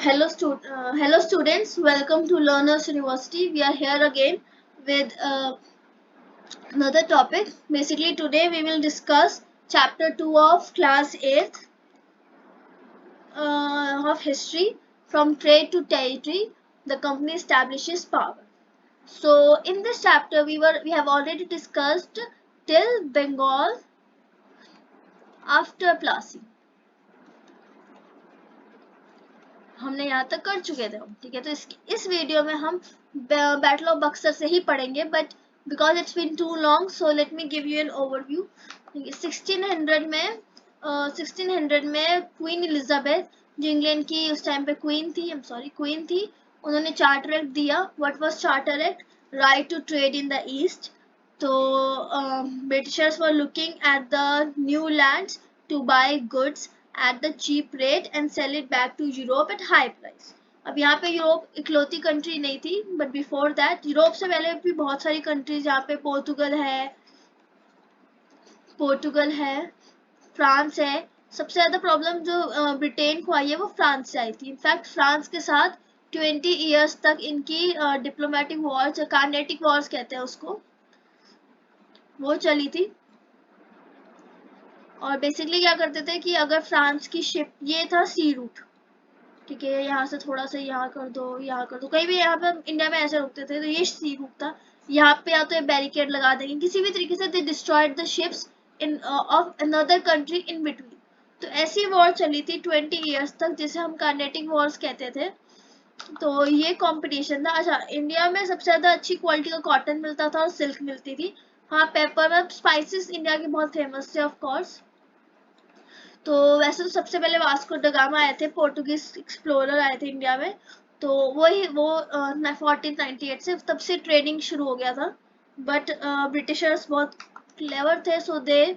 Hello students, welcome to Learners University. We are here again with another topic. Basically today we will discuss chapter 2 of class 8th of history, from trade to territory. The company establishes power. So in this chapter we have already discussed till Bengal after Plassey. हमने यहाँ तक कर चुके थे हम, ठीक है। तो इस वीडियो में हम बैटल ऑफ बक्सर से ही पढ़ेंगे, but because it's been too long so let me give you an overview. 1600 में क्वीन एलिजाबेथ, जो इंग्लैंड की उस टाइम पे क्वीन थी, उन्होंने चार्टर एक्ट दिया। What was charter act? Right to trade in the east. तो Britishers were looking at the new lands to buy goods at the cheap rate and sell it back to Europe at high price. अब यहाँ पे Europe इकलौती country नहीं थी, but before that Europe से पहले भी बहुत सारी कंट्रीज, यहाँ पे पोर्टुगल है, फ्रांस है। सबसे ज्यादा प्रॉब्लम जो ब्रिटेन को आई है वो फ्रांस से आई थी। इनफैक्ट फ्रांस के साथ 20 ईयर्स तक इनकी डिप्लोमेटिक वॉर्स, कार्नेटिक वॉर्स कहते हैं उसको, वो चली थी। और बेसिकली क्या करते थे कि अगर फ्रांस की शिप, ये था सी रूट, ठीक है, यहाँ से थोड़ा सा यहाँ कर दो, कहीं भी यहाँ पे इंडिया में ऐसे रुकते थे, तो ये सी रूट था। यहाँ पे या तो ये बैरिकेड लगा देंगे, किसी भी तरीके से they destroyed the ships in of another country in between. तो ऐसी वॉर चली थी 20 ईयर्स तक, जिसे हम कार्नेटिक वॉर्स कहते थे। तो ये कंपटीशन था। अच्छा, इंडिया में सबसे ज्यादा अच्छी क्वालिटी का कॉटन मिलता था और सिल्क मिलती थी। हाँ, पेपर और स्पाइसेस इंडिया के बहुत फेमस थे ऑफ कोर्स। तो वैसे तो सबसे पहले वास्को ड गामा आए थे, पोर्टुगीज एक्सप्लोरर आए थे इंडिया में। तो वो 1498 से, तब से ट्रेडिंग शुरू हो गया था। बट ब्रिटिशर्स बहुत क्लेवर थे, सो दे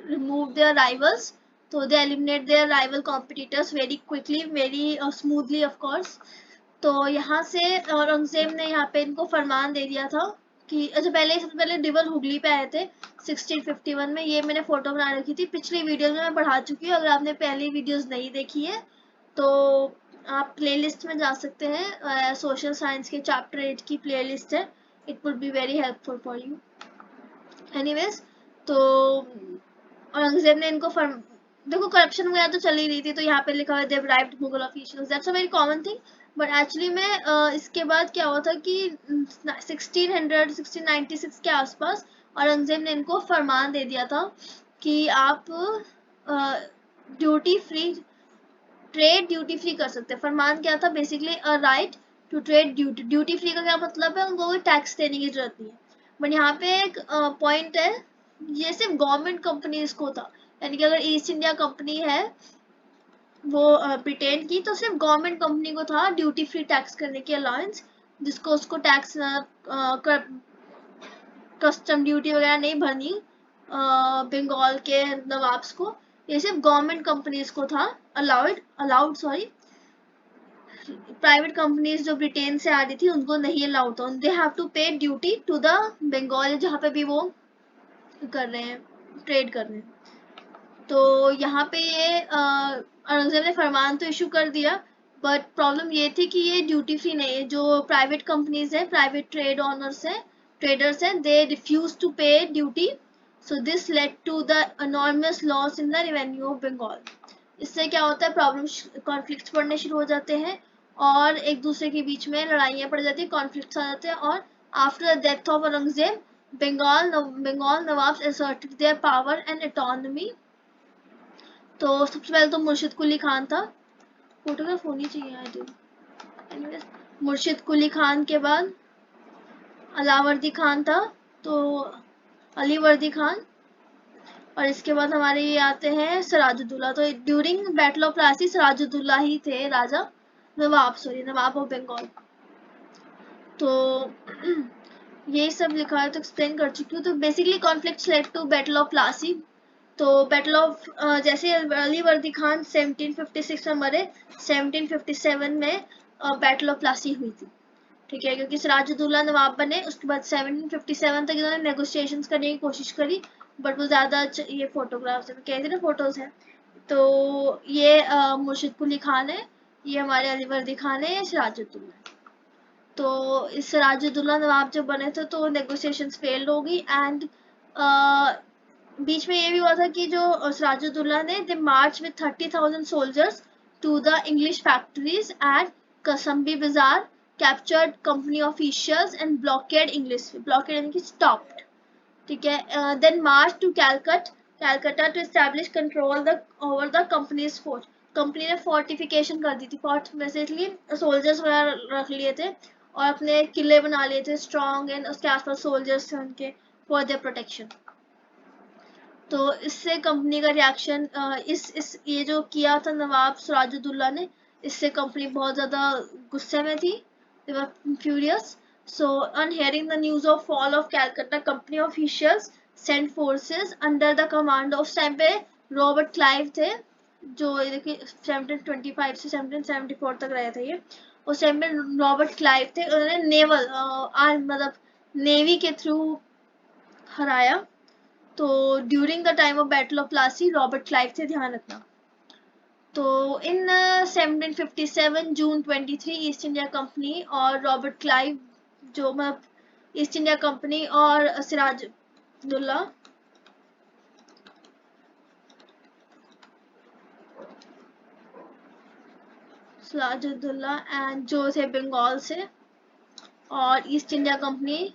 remove their rivals. So they eliminate their rival competitors very quickly, very smoothly of course. तो यहाँ से औरंगजेब ने यहाँ पे इनको फरमान दे दिया था कि अच्छा, सबसे पहले रिवर हुगली पे आए थे 1651 में। ये मैंने फोटो बना रखी थी, पिछली वीडियो में मैं पढ़ा चुकी हूँ। अगर आपने पहली वीडियोस नहीं देखी है तो आप प्लेलिस्ट में जा सकते हैं। सोशल साइंस के चैप्टर 8 की प्लेलिस्ट है, it would be very helpful for you. Anyways, तो औरंगजेब ने इनको देखो, करप्शन वगैरह तो चल ही रही थी, तो यहाँ पे लिखा हुआ है deprived Mughal officials, that's a very common thing. But actually में इसके बाद क्या हुआ था कि 1696 के आसपास औरंगजेब ने इनको फरमान दे दिया था कि आप ड्यूटी फ्री कर सकते हैं। फरमान क्या था? Basically a right to trade duty free का क्या मतलब है? उनको कोई टैक्स देने की जरूरत नहीं है। बट यहाँ पे एक पॉइंट है, ये सिर्फ गवर्नमेंट कंपनीज को था। यानी कि अगर ईस्ट इंडिया कंपनी है वो ब्रिटेन की, तो सिर्फ गवर्नमेंट कंपनी को था ड्यूटी फ्री टैक्स करने की अलाउंस, जिसको उसको टैक्स कस्टम ड्यूटी वगैरह नहीं भरनी बंगाल के नवाब्स को। ये सिर्फ गवर्नमेंट कंपनीज को था अलाउड। प्राइवेट कंपनीज जो ब्रिटेन से आ रही थी उनको नहीं अलाउड था। They have to pay duty to the Bengal, जहाँ पे भी वो कर रहे हैं, ट्रेड कर रहे हैं। तो यहाँ पे ये औरंगजेब ने फरमान तो इशू कर दिया, बट प्रॉब्लम ये थी कि ये ड्यूटी फ्री नहीं है। जो प्राइवेट कंपनीज है, प्राइवेट ट्रेड ऑनर्स है, ट्रेडर्स हैं, they refuse to pay duty. So this led to the enormous loss in the revenue of Bengal. इससे क्या होता है? प्रॉब्लम, कॉन्फ्लिक्ट्स बढ़ने शुरू हो जाते हैं और एक दूसरे के बीच में लड़ाइयाँ पड़ जाती है, कॉन्फ्लिक्ट्स आ जाते हैं। और after the death of Aurangzeb, Bengal nawabs asserted their power and autonomy। तो सबसे पहले तो मुर्शिद कुली खान था, फोटोग्राफ होनी चाहिए आई थिंक। मुर्शिद कुली खान के बाद अलावर्दी खान था, तो अलीवर्दी खान, और इसके बाद हमारे ये आते हैं सिराजुद्दौला। तो during battle of Plassey Sirajuddaula ही थे राजा, नवाब ऑफ बंगाल। तो ये सब लिखा है, तो एक्सप्लेन कर चुकी हूँ। तो basically conflicts led to battle of Plassey. तो बैटल ऑफ जैसे अलीवर्दी खान 1756 में मरे, 1757 में बैटल ऑफ प्लासी हुई थी, ठीक है, क्योंकि सिराजुद्दौला नवाब बने। उसके बाद 1757 तक इन्होंने नेगोशिएशंस करने की कोशिश करी, बट वो ज़्यादा ये फोटोग्राफ्स है, कह रही ना फोटोज है, तो ये मुर्शिद कुली खान है, ये हमारे अली वर्दी खान है, ये सिराजुद्दौला। तो इस सिराजुद्दौला नवाब जब बने थे तो नेगोशिएशंस फेल्ड हो गई, एंड बीच में ये भी हुआ था कि जो सिराजुद्दौला ने they march with 30,000 soldiers to the English factories at Cossimbazar, captured company officials and blockade English, blockade यानी कि स्टॉप्ड, ठीक है। Then march to Calcutta to establish control the over the company's force, company ने फोर्टिफिकेशन कर दी थी, fort basically soldiers वगैरह रख लिए थे और अपने किले बना लिए थे स्ट्रॉन्ग, एंड उसके आसपास सोल्जर्स थे उनके फॉर देयर प्रोटेक्शन। तो इससे कंपनी का रिएक्शन, इस ये जो किया था नवाब सिराजुद्दौला ने, इससे कंपनी बहुत ज़्यादा गुस्से में थी, they were furious. So on hearing the news of fall of Calcutta, company officials send forces under the command of, उस टाइम पे रॉबर्ट क्लाइव थे, जो देखिए 1725 से 1774 तक रहे थे ये, उस टाइम पे रॉबर्ट क्लाइव थे, उन्होंने नेवल मतलब नेवी के थ्रू हराया। तो during the time of battle of Plassey Robert Clive थे, ध्यान रखना। तो इन 1757 जून 23 ईस्ट इंडिया कंपनी और रॉबर्ट क्लाइव, जो मतलब ईस्ट इंडिया कंपनी और सिराजुद्दौला एंड जो थे बंगाल से, और ईस्ट इंडिया कंपनी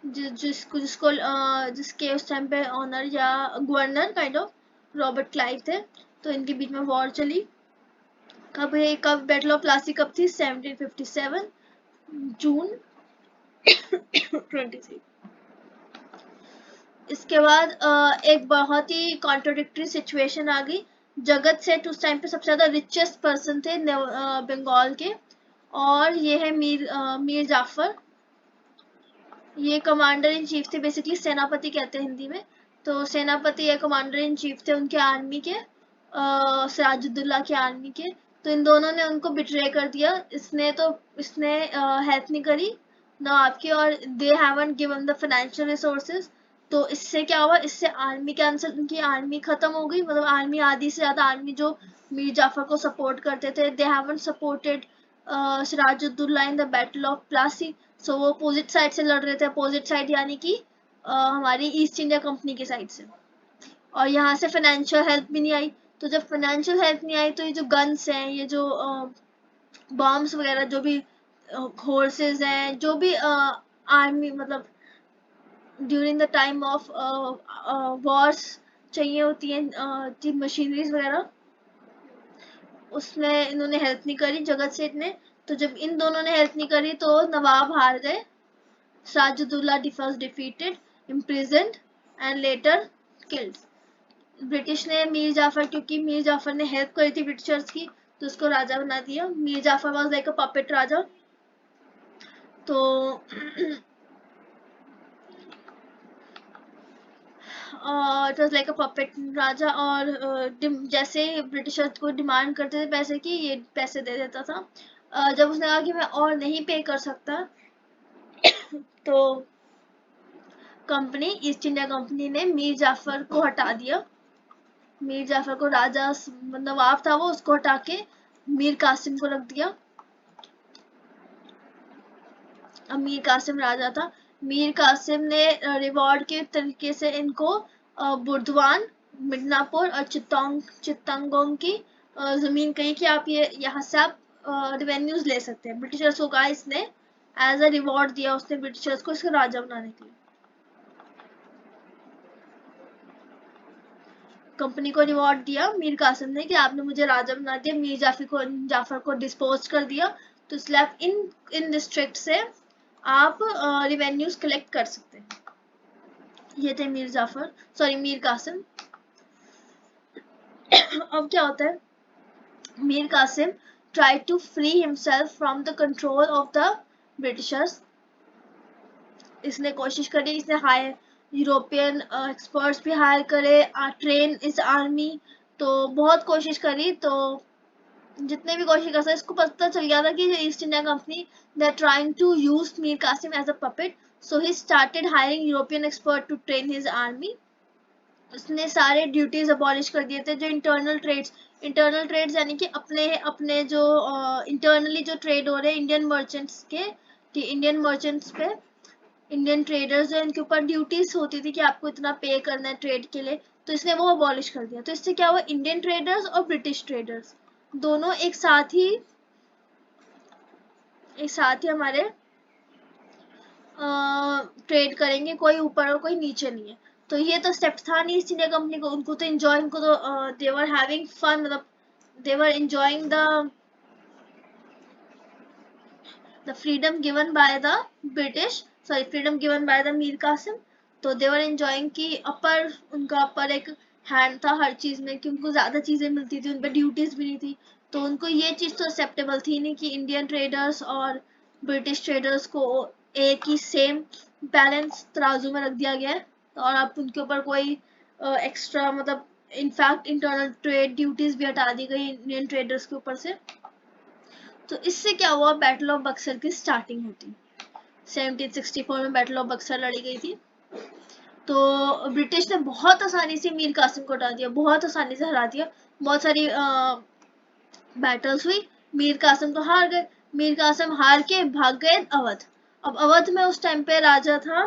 जिसके उस टाइम पे ऑनर या governor kind of Robert Clive थे, तो इनके बीच में वॉर चली। कब बैटल ऑफ प्लासी कब थी? 1757 जून 23। इसके बाद एक बहुत ही कॉन्ट्रोडिक्टरी सिचुएशन आ गई। जगत सेठ उस टाइम पे सबसे ज्यादा रिचेस्ट पर्सन थे बंगाल के, और ये है मीर जाफर, ये कमांडर इन चीफ थे, बेसिकली सेनापति कहते हैं हिंदी में। तो सेनापति या कमांडर इन चीफ थे उनके आर्मी के, सिराजुद्दौला के आर्मी के। तो इन दोनों ने उनको बिट्रे कर दिया, इसने हेल्प नहीं करी नवाब की, और they haven't given the financial resources. तो इससे क्या हुआ, इससे आर्मी कैंसिल, उनकी आर्मी खत्म हो गई, मतलब आर्मी आधी से ज्यादा आर्मी जो मीर जाफर को सपोर्ट करते थे, they haven't supported Sirajuddaula in the battle of Plassey. So वो अपोजिट साइड से लड़ रहे थे, अपोजिट साइड यानी कि हमारी ईस्ट इंडिया कंपनी की साइड से, और यहाँ से फाइनेंशियल हेल्प भी नहीं आई। तो जब फाइनेंशियल हेल्प नहीं आई तो ये जो गन्स हैं, ये जो बॉम्ब्स वगैरह, जो भी हॉर्सेस हैं, जो भी आर्मी मतलब during the time of Wars चाहिए होती हैं मशीनरीज वगैरह, उसमें इन्होंने हेल्प नहीं करी जगत सेठ ने। तो जब इन दोनों ने हेल्प नहीं करी तो नवाब हार गए, Sirajuddaula was defeated, imprisoned and later killed. British ने मीर जाफर, क्योंकि मीर जाफर ने हेल्प करी थी ब्रिटिशर्स की, तो उसको राजा बना दिया। Mir Jafar was like a puppet राजा। तो it was like a puppet राजा, और जैसे ब्रिटिशर्स को डिमांड करते थे पैसे की, ये पैसे दे देता था। जब उसने कहा कि मैं और नहीं पे कर सकता, तो कंपनी ईस्ट इंडिया कंपनी ने मीर जाफर को हटा दिया। मीर जाफर को राजा नवाब था वो, उसको हटा के मीर कासिम को रख दिया। अब मीर कासिम राजा था। मीर कासिम ने रिवॉर्ड के तरीके से इनको बुर्दवान, मिदनापुर और चित्तागोंग की जमीन कही कि आप ये यहाँ से आप रेवेन्यूज ले सकते हैं। ब्रिटिशर्स को कहा इसने, एज अ रिवॉर्ड दिया उसने ब्रिटिशर्स को इसको राजा बनाने के लिए। कंपनी को रिवॉर्ड दिया मीर कासिम ने कि आपने मुझे राजा बना दिया, मीर जाफर को डिस्पोज कर दिया, तो इसलिए आप इन डिस्ट्रिक्ट से आप रिवेन्यूज कलेक्ट कर सकते हैं। ये थे मीर कासिम। अब क्या होता है, Mir Qasim try to free himself from the control of the britishers. इसने कोशिश करी, इसने हायर यूरोपियन एक्सपर्ट्स भी हायर करे, ट्रेन इस आर्मी, तो बहुत कोशिश करी। तो जितने भी कोशिश कर सकते, इसको पता चल गया था कि East India Company they are trying to use Mir Qasim as a puppet, so he started hiring European expert to train his army. उसने सारे ड्यूटीज अबॉलिश कर दिए थे। जो इंटरनल ट्रेड्स यानी कि अपने अपने जो इंटरनली जो ट्रेड हो रहे हैं इंडियन मर्चेंट्स के, इंडियन मर्चेंट्स पे, इंडियन ट्रेडर्स है, इनके ऊपर ड्यूटीज होती थी कि आपको इतना पे करना है ट्रेड के लिए, तो इसने वो अबॉलिश कर दिया। तो इससे क्या हुआ, इंडियन ट्रेडर्स और ब्रिटिश ट्रेडर्स दोनों एक साथ ही हमारे ट्रेड करेंगे, कोई ऊपर और कोई नीचे नहीं है। तो ये तो स्टेप था नहीं ईस्ट इंडिया कंपनी को, उनको तो एंजॉय, उनको तो दे वर हैविंग फन, मतलब they were enjoying the freedom given by the freedom given by the Mir Kasim. तो दे वर एंजॉयिंग कि उनका अपर एक हैंड था हर चीज में, कि उनको ज्यादा चीजें मिलती थी, उन पर ड्यूटीज भी नहीं थी। तो उनको ये चीज तो एक्सेप्टेबल थी नहीं कि इंडियन ट्रेडर्स और ब्रिटिश ट्रेडर्स को एक ही सेम बैलेंस तराजू में रख दिया गया है, और अब उनके ऊपर कोई एक्स्ट्रा मतलब इनफैक्ट इंटरनल ट्रेड ड्यूटीज भी हटा दी गई इंडियन ट्रेडर्स के ऊपर से। तो इससे क्या हुआ, बैटल ऑफ बक्सर की स्टार्टिंग होती। 1764 में बैटल ऑफ बक्सर लड़ी गई थी। तो ब्रिटिश ने बहुत आसानी से मीर कासिम को हटा दिया, बहुत आसानी से हरा दिया। बहुत सारी बैटल्स हुई, मीर कासिम तो हार गए। मीर कासिम हार के भाग गए अवध। अब अवध में उस टाइम पे राजा था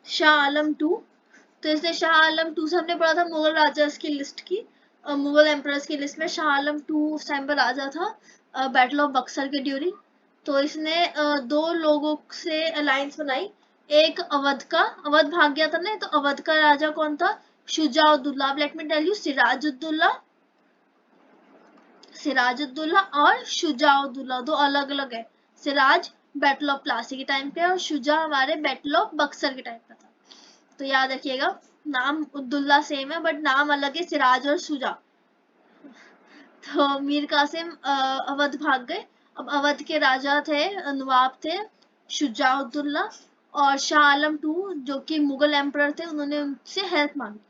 शाह आलम टू। तो इसने शाह आलम टू से हमने पढ़ा था मुगल राजास की लिस्ट की, मुगल एम्परर्स की लिस्ट में शाह आलम टू उस टाइम पर राजा था बैटल ऑफ बक्सर के ड्यूरिंग। तो इसने दो लोगों से अलायंस बनाई। एक अवध भाग गया था ना, तो अवध का राजा कौन था, Shujauddaula. Let me tell you, Sirajuddaula और शुजाउद्दौला दो अलग अलग है। सिराज बैटल ऑफ प्लासी के टाइम पे और शुजा हमारे बैटल ऑफ बक्सर के टाइम पे था। तो याद रखिएगा, नाम उद्दुल्ला सेम है बट नाम अलग है, सिराज और शुजा। तो मीर कासिम अवध भाग गए। अब अवध के राजा थे, नवाब थे शुजाउद्दौला, और शाह आलम टू जो कि मुगल एम्परर थे, उन्होंने उनसे हेल्प मांगी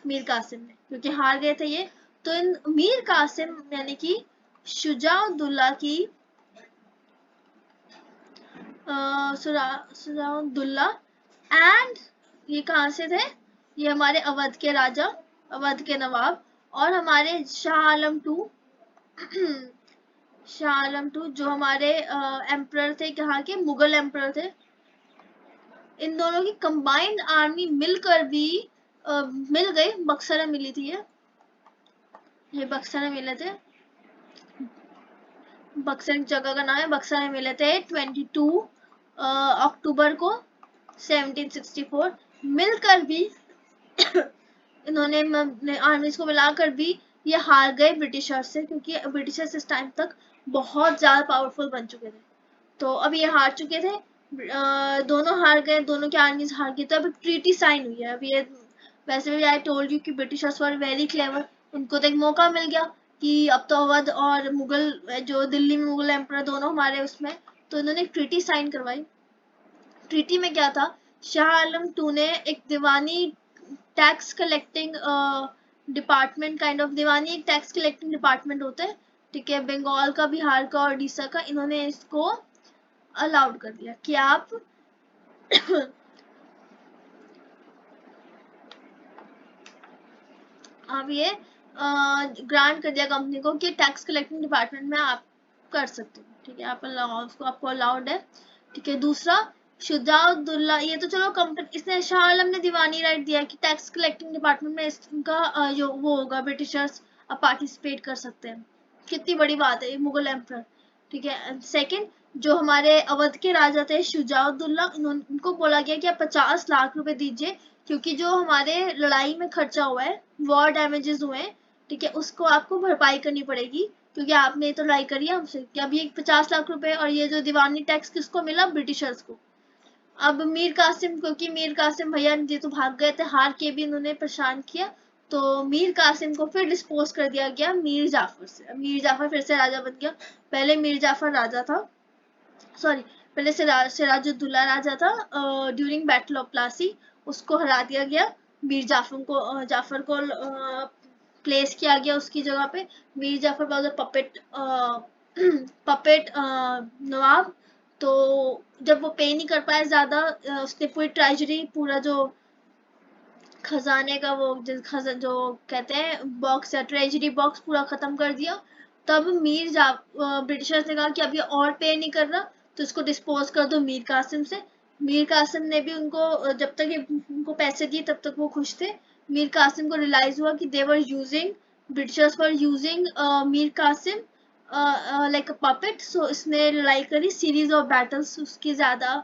मीर कासिम ने, क्योंकि हार गए थे ये। तो इन मीर कासिम यानी कि शुजाउद्दौला की शुजाउद्दौला एंड ये कहाँ से थे, ये हमारे अवध के राजा, अवध के नवाब, और हमारे शाह आलम टू शाह आलम टू जो हमारे एम्परर थे, कहाँ के, मुगल एम्परर थे। इन दोनों की कंबाइंड आर्मी मिलकर भी मिल गई, बक्सर में मिली थी ये बक्सर में मिले थे। बक्सर जगह का नाम है, बक्सर में मिले थे 22 अक्टूबर को 1764। मिलकर भी इन्होंने आर्मीज को मिलाकर भी ये हार गए ब्रिटिशर्स से, क्योंकि ब्रिटिशर्स इस टाइम तक बहुत ज्यादा पावरफुल बन चुके थे। तो अब ये हार चुके थे, दोनों हार गए, दोनों की आर्मीज हार गई। तो अब ट्रीटी साइन हुई है। अब ये वैसे भी आई टोल्ड यू कि ब्रिटिशर्स वर वेरी क्लेवर, उनको तो एक मौका मिल गया कि अब तो अवध और मुगल, जो दिल्ली में मुगल एम्पर दोनों हमारे उसमें, तो इन्होंने एक ट्रीटी साइन करवाई। ट्रीटी में क्या था, शाह आलम टू ने एक दीवानी tax collecting department kind of, दीवानी एक टैक्स कलेक्टिंग डिपार्टमेंट होता है, ठीक है, बंगाल का, बिहार का और उड़ीसा का, इन्होंने इसको अलाउड कर दिया कि आप अब ये ग्रांट कर दिया कंपनी को कि टैक्स कलेक्टिंग डिपार्टमेंट में आप कर सकते हो, ठीक है, आपको अलाउड है, ठीक है। दूसरा, शुजाउद्दौला, ये तो चलो कंपनी, इसने शाह आलम ने दीवानी राइट दिया कि टैक्स कलेक्टिंग डिपार्टमेंट में इसका जो वो होगा, ब्रिटिशर्स अब पार्टिसिपेट कर सकते हैं। कितनी बड़ी बात है, मुगल एम्परर, ठीक है। सेकंड, जो हमारे अवध के राजा थे शुजाउद्दौला, उनको बोला गया कि आप 50 लाख रुपए दीजिए, क्योंकि जो हमारे लड़ाई में खर्चा हुआ है, वॉर डैमेजेस हुए हैं, ठीक है, उसको आपको भरपाई करनी पड़ेगी, क्योंकि आपने तो लड़ाई करी है हमसे। कि अब ये 50 लाख रुपए और ये जो दीवानी टैक्स किसको मिला, ब्रिटिशर्स को। अब मीर कासिम, क्योंकि मीर कासिम भैया जी तो भाग गए थे, हार के भी इन्होंने परेशान किया, तो मीर कासिम को फिर डिस्पोज कर दिया गया मीर जाफर से। मीर जाफर फिर से राजा बन गया। पहले मीर जाफर राजा था, सॉरी, पहले सिराजुद्दौला राजा था ड्यूरिंग बैटल ऑफ प्लासी, उसको हरा दिया गया। मीर जाफर को प्लेस किया गया उसकी जगह पे। Mir Jafar was a puppet नवाब। तो जब वो पे नहीं कर पाया ज्यादा, उसने पूरी ट्रेजरी, पूरा जो खजाने का वो जो कहते हैं बॉक्स या ट्रेजरी बॉक्स पूरा खत्म कर दिया। तब ब्रिटिशर्स ने कहा कि अब ये और पे नहीं कर रहा, तो इसको डिस्पोज कर दो मीर कासिम से। मीर कासिम ने भी उनको जब तक उनको पैसे दिए तब तक वो खुश थे। मीर कासिम को रियलाइज हुआ कि they were using Britishers were using Mir Kasim like a puppet. So इसने लड़ाई करी, सीरीज ऑफ बैटल्स उसकी ज्यादा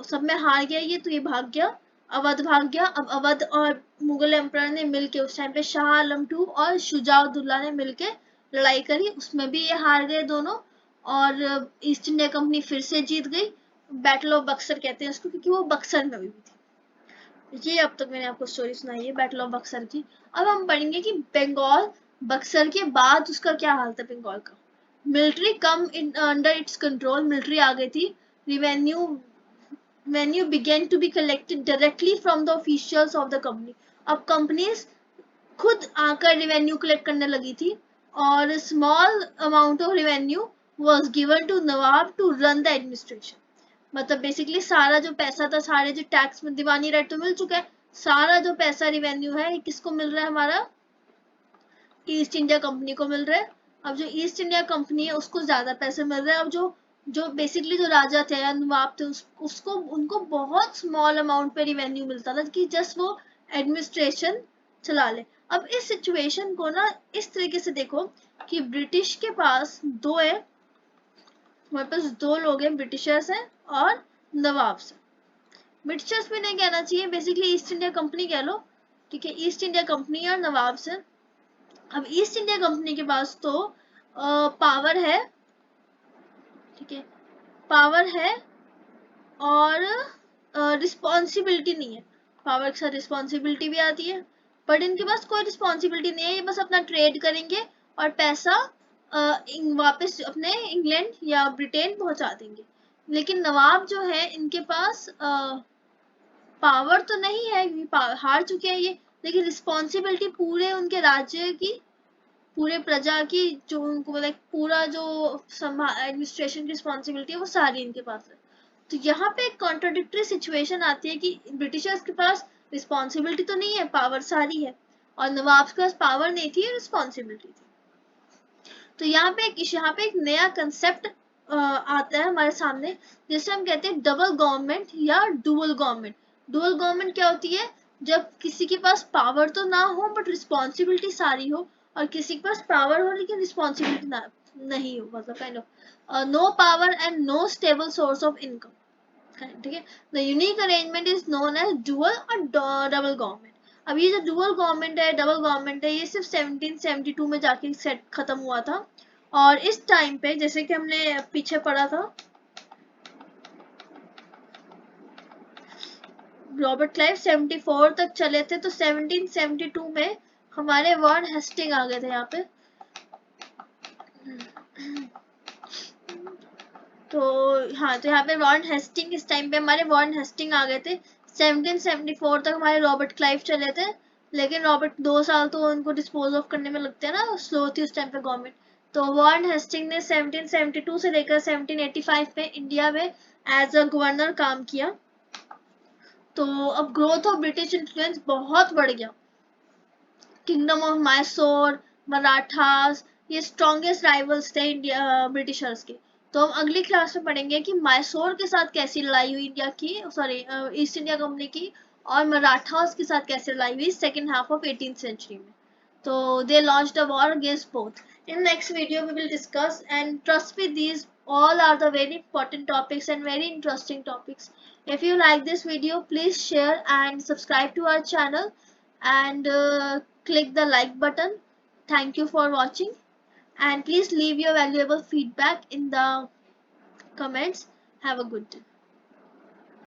सब में हार गया ये, तो ये भाग गया, अवध भाग गया। अब अवध और मुगल एम्परर ने मिलके उस टाइम पे शाह आलम टू और शुजाउद्दौला ने मिलके लड़ाई करी, उसमें भी ये हार गए दोनों, और ईस्ट इंडिया कंपनी फिर से जीत गई। बैटल ऑफ बक्सर कहते हैं उसको, क्योंकि वो बक्सर में हुई थी। ये अब तक मैंने आपको स्टोरी सुनाई है बैटल ऑफ बक्सर की। अब हम पढ़ेंगे कि बंगाल बक्सर के बाद उसका क्या हाल था बंगाल का। Military come in under its control, military आ गई थी। revenue began to be collected directly from the officials of the company. अब कंपनीज खुद आकर रेवेन्यू कलेक्ट करने लगी थी, और small amount of revenue was given to nawab to run the administration. मतलब बेसिकली सारा जो पैसा था, सारे जो टैक्स में दीवानी राइट तो मिल चुका है, सारा जो पैसा रेवेन्यू है किसको मिल रहा है, हमारा ईस्ट इंडिया कंपनी को मिल रहा है। अब जो ईस्ट इंडिया कंपनी है उसको ज्यादा पैसे मिल रहे हैं। अब जो जो बेसिकली जो राजा थे या नवाब थे उसको उनको बहुत स्मॉल अमाउंट पे रिवेन्यू मिलता था कि जस्ट वो एडमिनिस्ट्रेशन चला ले। अब इस सिचुएशन को ना इस तरीके से देखो कि ब्रिटिश के पास दो है, हमारे पास दो लोग हैं, ब्रिटिशर्स हैं और नवाब से। ब्रिटिशर्स भी नहीं कहना चाहिए, बेसिकली ईस्ट इंडिया कंपनी कह लो, ठीक है, ईस्ट इंडिया कंपनी और नवाब से। अब ईस्ट इंडिया कंपनी के पास तो पावर है, ठीक है, पावर है और रिस्पॉन्सिबिलिटी नहीं है। पावर के साथ रिस्पॉन्सिबिलिटी भी आती है, बट इनके पास कोई रिस्पॉन्सिबिलिटी नहीं है, ये बस अपना ट्रेड करेंगे और पैसा वापस अपने इंग्लैंड या ब्रिटेन पहुंचा देंगे। लेकिन नवाब जो है इनके पास पावर तो नहीं है, हार चुके हैं ये, लेकिन रिस्पॉन्सिबिलिटी पूरे उनके राज्य की, पूरे प्रजा की, जो उनको मतलब पूरा जो एडमिनिस्ट्रेशन की रिस्पॉन्सिबिलिटी है वो सारी इनके पास है। तो यहाँ पे एक कॉन्ट्राडिक्टरी सिचुएशन आती है कि ब्रिटिशर्स के पास रिस्पॉन्सिबिलिटी तो नहीं है, पावर सारी है, और नवाब के पास पावर नहीं थी, रिस्पॉन्सिबिलिटी थी। तो यहाँ पे एक नया कंसेप्ट आता है हमारे सामने, जिसे हम कहते हैं डबल गवर्नमेंट या डुअल गवर्नमेंट। डुअल गवर्नमेंट क्या होती है, जब किसी के पास पावर तो ना हो बट रिस्पॉन्सिबिलिटी सारी हो, और किसी के पास पावर हो लेकिन रिस्पॉन्सिबिलिटी ना नहीं हो, मतलब kind of no power and no stable source of income, ठीक है। The unique arrangement is known as dual और डबल गवर्नमेंट। अब ये जो डुअल गवर्नमेंट है, डबल गवर्नमेंट है, ये सिर्फ 1772 में जाके सेट खत्म हुआ था। और इस टाइम पे जैसे कि हमने पीछे पढ़ा था, रॉबर्ट क्लाइव 74 तक चले थे, तो 1772 में हमारे वॉरेन हेस्टिंग आ गए थे यहाँ पे। तो हाँ, तो यहाँ पे वॉरेन हेस्टिंग, इस टाइम पे हमारे वॉरेन हेस्टिंग आ गए थे। 1774 तक हमारे रॉबर्ट क्लाइव चले थे, लेकिन रॉबर्ट 2 साल तो उनको डिस्पोज ऑफ करने में लगते हैं ना, स्लो थी उस टाइम पे गवर्नमेंट। तो वॉरेन हेस्टिंग ने 1772 से लेकर 1785 में इंडिया में एज अ गवर्नर काम किया। तो अब ग्रोथ ऑफ ब्रिटिश इन्फ्लुएंस बहुत बढ़ गया। किंगडम ऑफ मैसूर, मराठास, ये स्ट्रॉन्गेस्ट राइवल्स थे इंडिया ब्रिटिशर्स के। तो हम अगली क्लास में पढ़ेंगे कि मैसूर के साथ कैसी लड़ाई हुई इंडिया की, सॉरी ईस्ट इंडिया कंपनी की, और मराठास के साथ कैसे लड़ाई हुई second half of 18th century में। So they launched a war against both. In next video we will discuss, and trust me, these all are the very important topics and very interesting topics. If you like this video, please share and subscribe to our channel, and click the like button. Thank you for watching, and please leave your valuable feedback in the comments. Have a good day.